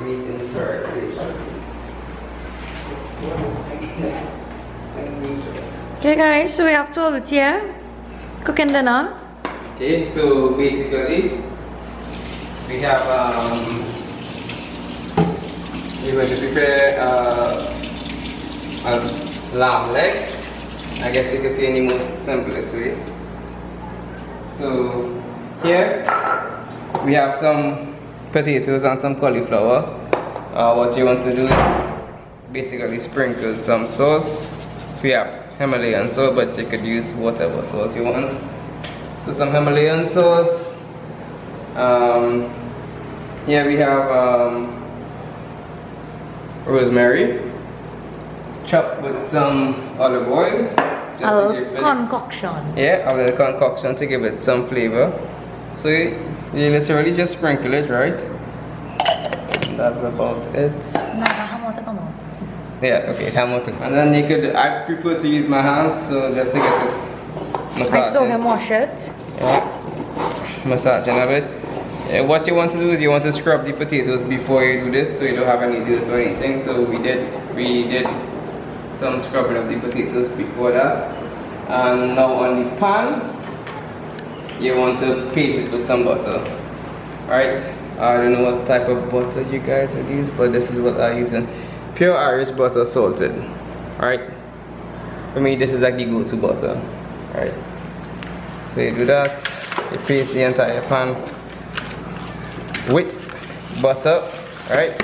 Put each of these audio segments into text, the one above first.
meat in the correct place. Okay guys, so we have Taalut here, cooking dinner. Okay, so basically we have we're going to prepare a lamb leg. I guess you could say in the most simplest way. So here we have some potatoes and some cauliflower. What you want to do is basically sprinkle some salt. We have Himalayan salt, but you could use whatever salt you want. So some Himalayan salt. Here we have rosemary, chopped with some olive oil. A little concoction. Yeah, a little concoction to give it some flavor. So you literally just sprinkle it, right? That's about it. Yeah, okay, and then you could, I prefer to use my hands, so just to get it massaged. I saw him wash it. Yeah, massaging a bit. What you want to do is you want to scrub the potatoes before you do this, so you don't have any dirt or anything. So we did some scrubbing of the potatoes before that. And now on the pan, you want to paste it with some butter. Alright, I don't know what type of butter you guys would use, but this is what I'm using. Pure Irish butter, salted. Alright, for me this is like the go-to butter. Alright, so you do that, you paste the entire pan with butter. Alright,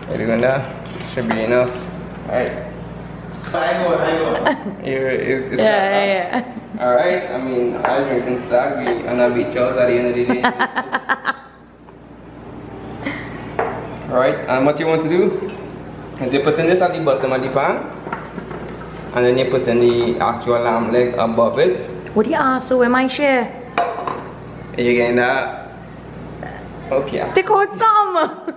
you're doing that, should be enough. Alright. I go. Yeah. Alright, I mean, I drink and stag, and I beat Charles at the end of the day. Alright, and what you want to do is you put in this at the bottom of the pan, and then you put in the actual lamb leg above it. What do you ask? So am I share? Are you getting that? Okay. Take out some!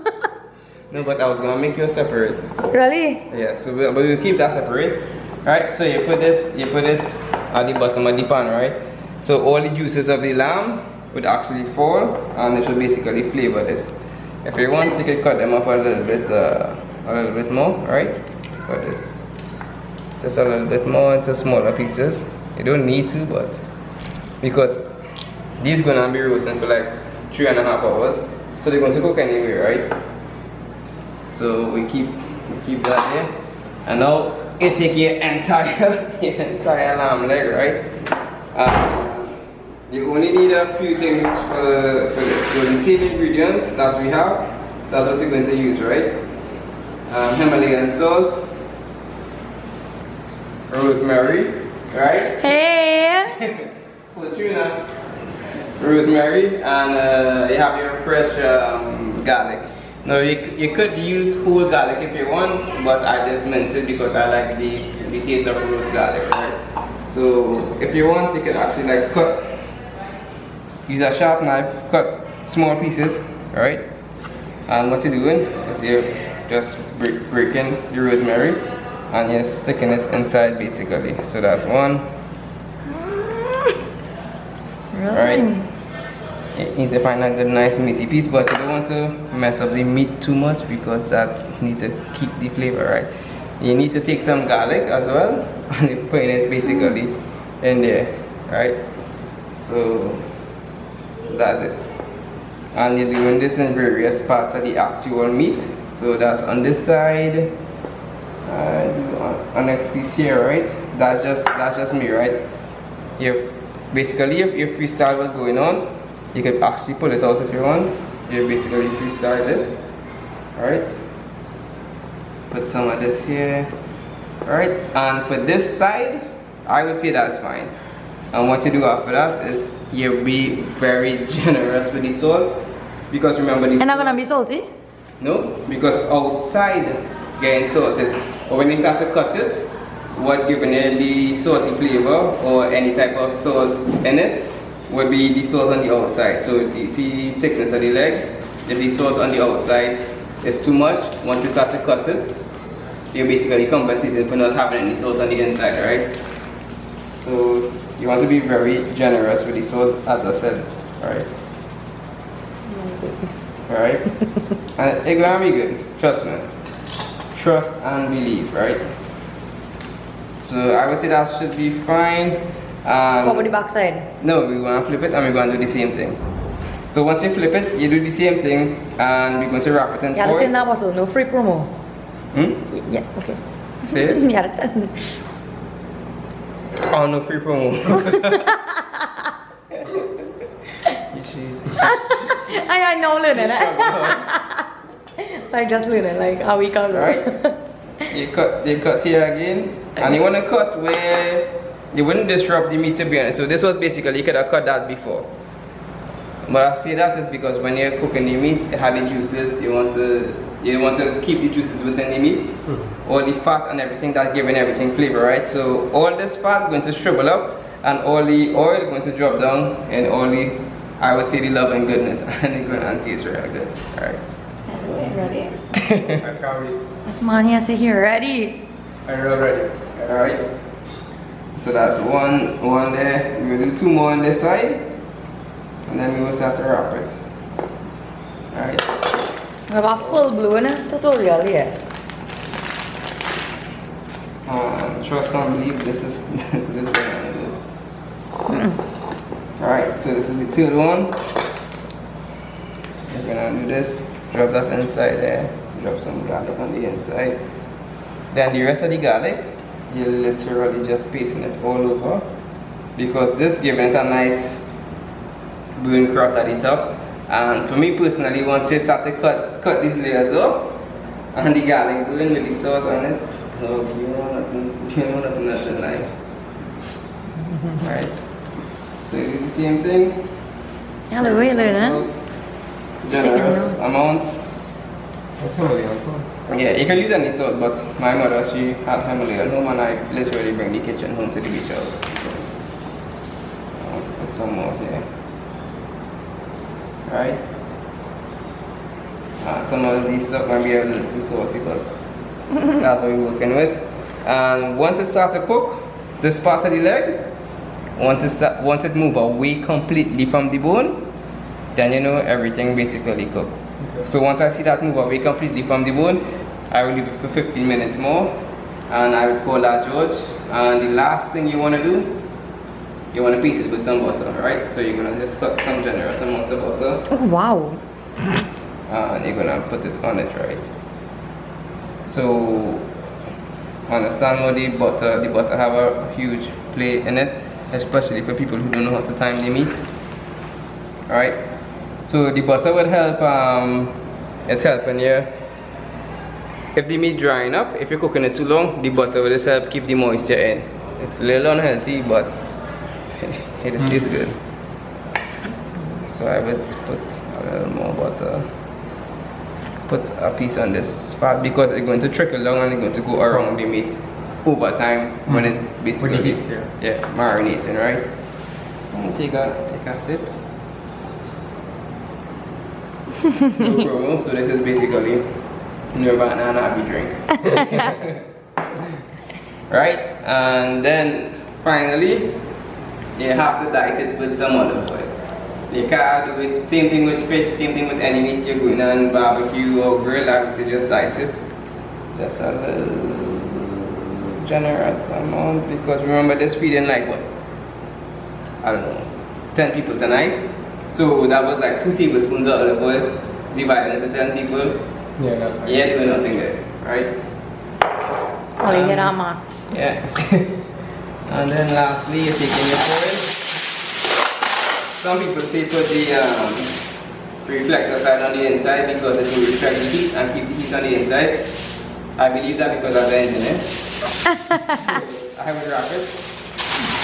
No, but I was gonna make you separate. Really? Yeah, so but we'll keep that separate. Right, so you put this at the bottom of the pan, right? So all the juices of the lamb would actually fall, and it should basically flavor this. If you want, you can cut them up a little bit more, right? Cut this just a little bit more into smaller pieces. You don't need to, but because these gonna be roasting for like 3.5 hours, so they're going to cook anyway, right? So we keep that there, and now you take your entire lamb leg, right? You only need a few things for this. So the same ingredients that we have, that's what you're going to use, right? Himalayan salt, rosemary, right? Hey! Fortuna, rosemary, and you have your fresh garlic. Now you could use whole garlic if you want, but I just meant it because I like the taste of roast garlic, right? So if you want, you could actually like use a sharp knife, cut small pieces, right? And what you're doing is you're just breaking the rosemary and you're sticking it inside basically. So that's one. Really? Right? You need to find a good nice meaty piece, but you don't want to mess up the meat too much because that need to keep the flavor, right? You need to take some garlic as well and you put it basically in there, right? So that's it. And you're doing this in various parts of the actual meat. So that's on this side and on next piece here, right? That's just me, right? Basically if freestyle was going on, you could actually pull it out if you want. You basically freestyle it. Alright. Put some of this here. Alright. And for this side, I would say that's fine. And what you do after that is you be very generous with the salt. Because remember this. And not gonna be salty? No, because outside getting salted. But when you start to cut it, what giving it the salty flavor or any type of salt in it would be the salt on the outside. So you see the thickness of the leg, if the salt on the outside is too much, once you start to cut it, you're basically compensating for not having any salt on the inside, right? So you want to be very generous with the salt, as I said, alright? right? And it's gonna be good, trust me. Trust and believe, right? So I would say that should be fine. What about the back side? No, we're gonna flip it and we're gonna do the same thing. So once you flip it, you do the same thing and we're going to wrap it in Yeah, foil. that's in that bottle, no free promo. Hmm? Yeah, okay. Say it? Yeah, that's Oh, no free promo. I know learning it. I just learned it like a week ago. Right? You cut here again. And you want to cut where you wouldn't disrupt the meat, to be honest. So this was basically, you could have cut that before. But I say that is because when you're cooking the meat, you have the juices, you want to keep the juices within the meat. All the fat and everything that's giving everything flavor, right? So all this fat going to shrivel up and all the oil going to drop down and all the, I would say, the love and goodness, and it's going to taste really good. Alright. Ready? I can't wait. This man here say here ready. I'm ready. Alright. So that's one there. We will do two more on this side. And then we will start to wrap it. Alright. We have a full blown tutorial here. Trust and believe this is this what I'm gonna do. Alright, so this is the third one. We're gonna do this. Drop that inside there. Drop some garlic on the inside. Then the rest of the garlic, you're literally just pasting it all over. Because this gives it a nice burn cross at the top. And for me personally, once you start to cut these layers up and the garlic going with the salt on it, oh, you know nothing else in life. Right? So you do the same thing. Hello, hello. Generous amount. What's Himalayan? Yeah, you can use any salt, but my mother, she had Himalayan home and I literally bring the kitchen home to the beach house. I want to put some more here. Right? Some of these stuff might be a little too salty, but that's what we're working with. And once it starts to cook, this part of the leg, once it moves away completely from the bone, then you know everything basically cooked. Okay. So once I see that move away completely from the bone, I will leave it for 15 minutes more, and I will call that George. And the last thing you want to do, you want to piece it with some butter, right? So you're gonna just cut some generous amounts of butter. Oh wow! And you're gonna put it on it, right? So understand what the butter have a huge play in it, especially for people who don't know how to time the meat. Alright? So the butter would help, it's helping you. If the meat drying up, if you're cooking it too long, the butter will just help keep the moisture in. It's a little unhealthy, but it just tastes good. So I would put a little more butter. Put a piece on this fat because it's going to trickle down and it's going to go around the meat over time when it basically marinating, right? And take a sip. No problem. So this is basically Nirvana and happy drink. Right? And then finally you have to dice it with some olive oil. You can't do it, same thing with fish, same thing with any meat you're going on barbecue or grill, I would say just dice it. Just a little generous amount, because remember this feeding like what? I don't know, 10 people tonight. So that was like 2 tablespoons of olive oil divided into 10 people. Yeah, Yeah, doing nothing there, right? Only get our mats. Yeah. And then lastly, you're taking your foil. Some people say put the reflector side on the inside because it will reflect the heat and keep the heat on the inside. I believe that because I'm the engineer. I would wrap it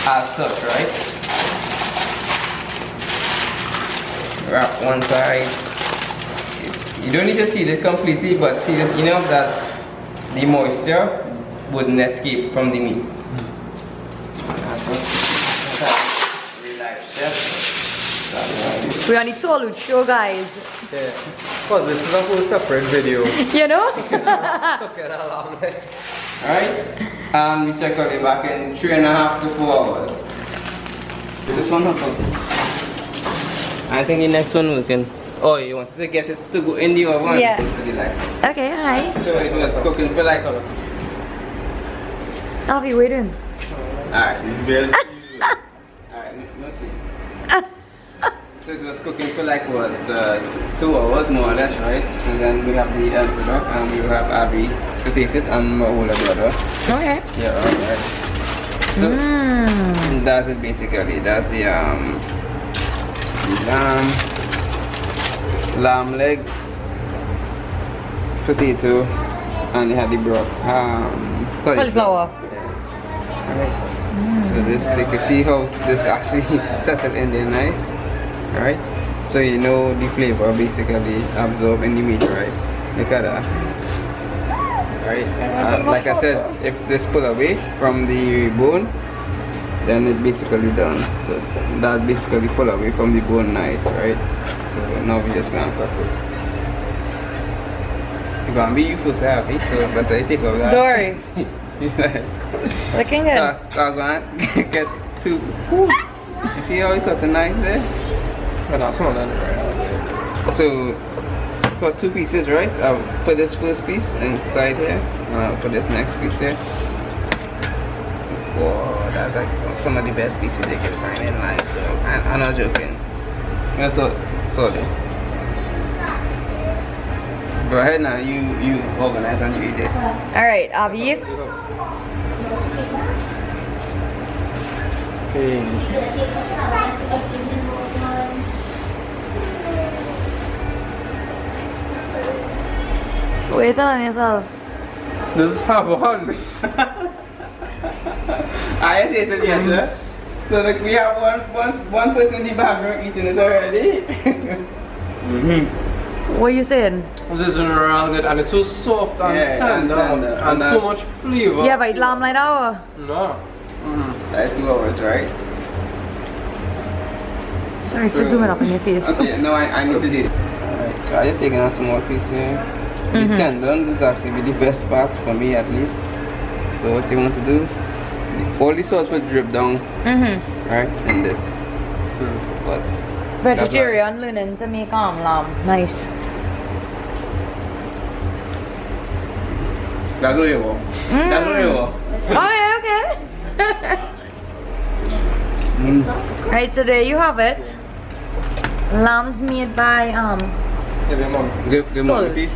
as such, right? Wrap one side. You don't need to seal it completely, but seal it enough that the moisture wouldn't escape from the meat. Real life chef. We're on the Taalut show, guys. Yeah. Well, this is a whole separate video. You know? Alright? And we check out it back in 3.5 to 4 hours. This one not working. I think the next one we can Oh, you wanted to get it to go in the oven? Yeah. To the light. Okay, hi. So it was cooking for like. Alfie, what are you doing? Alright. These bears. Alright, no see. So it was cooking for like what, 2 hours more or less, right? So then we have the end product and we have Abby to taste it and my older brother. Okay. Yeah, alright. So that's it basically. That's the lamb leg, potato, and you had the Cauliflower. Alright. So this, you can see how this actually settled in there nice. Alright. So you know the flavor basically absorbed in the meat, right? Look at that. Alright. Like I said, if this pull away from the bone, then it's basically done. So that basically pull away from the bone nice, right? So now we just gonna cut it. It's gonna be useful to have it, so but I take off that. Don't worry. Looking good. So I'm gonna get two. You see how we cut it nice there? Oh, that's not that right. So cut 2 pieces, right? I'll put this first piece inside here, and I'll put this next piece here. Whoa, that's like some of the best pieces you can find in life. I'm not joking. That's all. Sorry. Go ahead now. You organize and you eat it. All right, Abby. Okay. Wait on yourself. This is half a hundred. I tasted yet, sir. So like we have one person in the background eating it already. What are you saying? This is real good and it's so soft and Yeah, tender and and so much flavor. Yeah, but lamb like that. No. That's 2 hours, right? Sorry for zooming up in your face. Okay, no, I need to do it. Alright, so I just taking a small piece here. The tendon, this actually be the best part for me at least. So what you want to do, all the sauce will drip down, right, in this. But Vegetarian learning to make lamb. Nice. that's what you want. That's what you want. Okay. Right, so there you have it. Lambs made by Give me a moment. Give me a piece.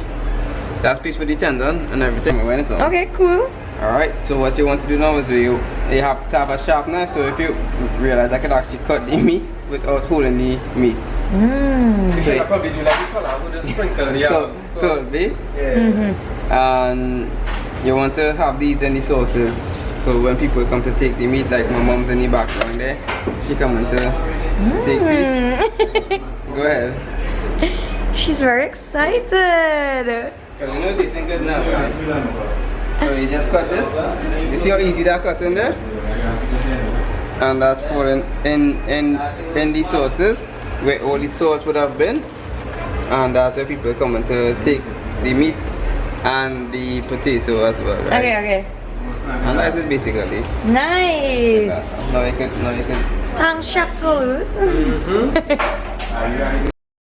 That piece with the tendon and everything. When it's on. Okay, cool. Alright, so what you want to do now is you have to have a sharp knife, so if you realize I could actually cut the meat without holding the meat. You should probably do like the color, I would just sprinkle the So be. yeah. And you want to have these in the sauces, so when people come to take the meat, like my mom's in the background there, she coming to take piece. Go ahead. She's very excited. Because you know it's tasting good now, right? So you just cut this. You see how easy that cut in there? And that fall in the sauces where all the salt would have been. And that's where people coming to take the meat and the potato as well, right? Okay. And that's it basically. Nice. Now you can Thanks, Chef Taalut.